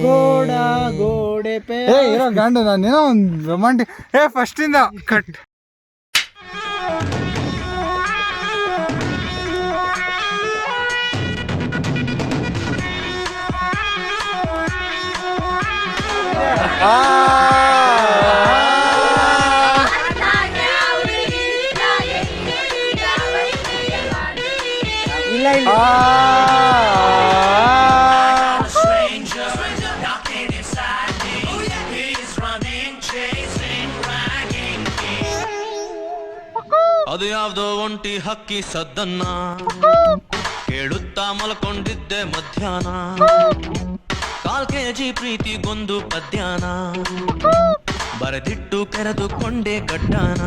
ಗೋಡ ಗೋಡೆ ಪೇ ಇರೋ ಗಂಡು ನಾನೇನೋ ಒಂದು ರೊಮ್ಯಾಂಟಿಕ್ ಫಸ್ಟ್ ಇಂದ ಕಟ್. ಇಲ್ಲ ಇಲ್ಲ ಅದು ಯಾವ್ದೋ ಒಂಟಿ ಹಕ್ಕಿ ಸದ್ದನ್ನ ಕೇಳುತ್ತಾ ಮಲ್ಕೊಂಡಿದ್ದೆ ಮಧ್ಯಾಹ್ನ. 4 kg ಪ್ರೀತಿಗೊಂದು ಪದ್ಯಾನ ಬರೆದಿಟ್ಟು ಕೆರೆದುಕೊಂಡೆ ಗಡ್ಡಾನ.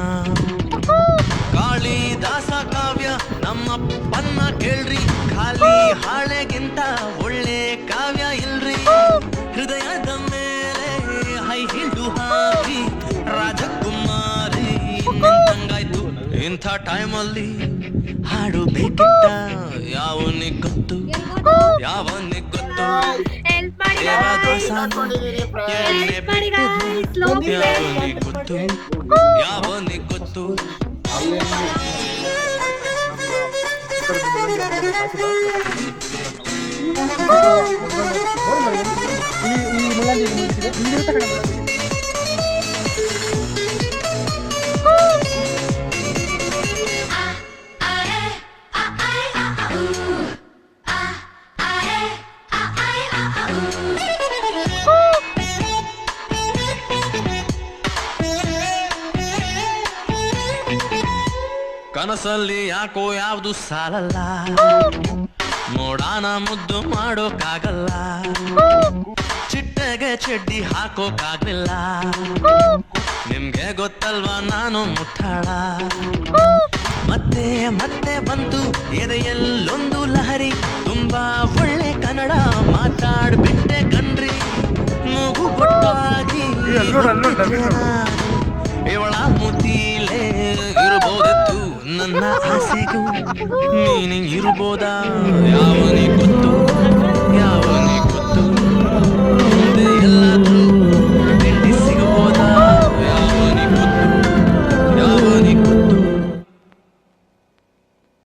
ಕಾಳಿದಾಸ ಕಾವ್ಯ ನಮ್ಮಪ್ಪನ್ನ ಕೇಳ್ರಿ, ಖಾಲಿ ಹಾಳೆಗಿಂತ ಒಳ್ಳೆ ಕಾವ್ಯ ಇಲ್ರಿ. ಹೃದಯದ ಮೇಲೆ ಹೈ ಹಿಡು ಹಾಕಿ ರಾಜಕುಮಾರಿ ನಿಂತಂಗಾಯ್ತು. ಇಂಥ ಟೈಮಲ್ಲಿ ಹಾಡು ಬೇಕಿತ್ತ ಯಾವನಿಗೆ ಗೊತ್ತು, ಯಾವನಿಗೆ ಗೊತ್ತು. ಯಾವನಿಗೆ ಗೊತ್ತು, ಯಾವನಿಗೆ ಗೊತ್ತು. ಕನಸಲ್ಲಿ ಯಾಕೋ ಯಾವ್ದು ಸಾಲಲ್ಲ, ನೋಡಾನ ಮುದ್ದು ಮಾಡೋಕ್ಕಾಗಲ್ಲ. ಚಿಟ್ಟೆಗೆ ಚಡ್ಡಿ ಹಾಕೋಕ್ಕಾಗ್ಲಿಲ್ಲ, ನಿಮ್ಗೆ ಗೊತ್ತಲ್ವಾ ನಾನು ಮುಟ್ಟಾಳ. ಮತ್ತೆ ಮತ್ತೆ ಬಂತು ಎದೆಯಲ್ಲೊಂದು ಲಹರಿ, ತುಂಬಾ ಒಳ್ಳೆ ಕನ್ನಡ ಮಾತಾಡ್ಬಿಟ್ಟೆ ಕಣ್ರಿ. ಮೂಗು ಗೊಟ್ಟಾಗಿ ಇವಳ ಮುತೀಲೇ ಇರಬಹುದಿತ್ತು ನನ್ನ ಆಸೆಗೂ. ನೀನು ಇರ್ಬೋದಾ ಯಾವನಿಗೂ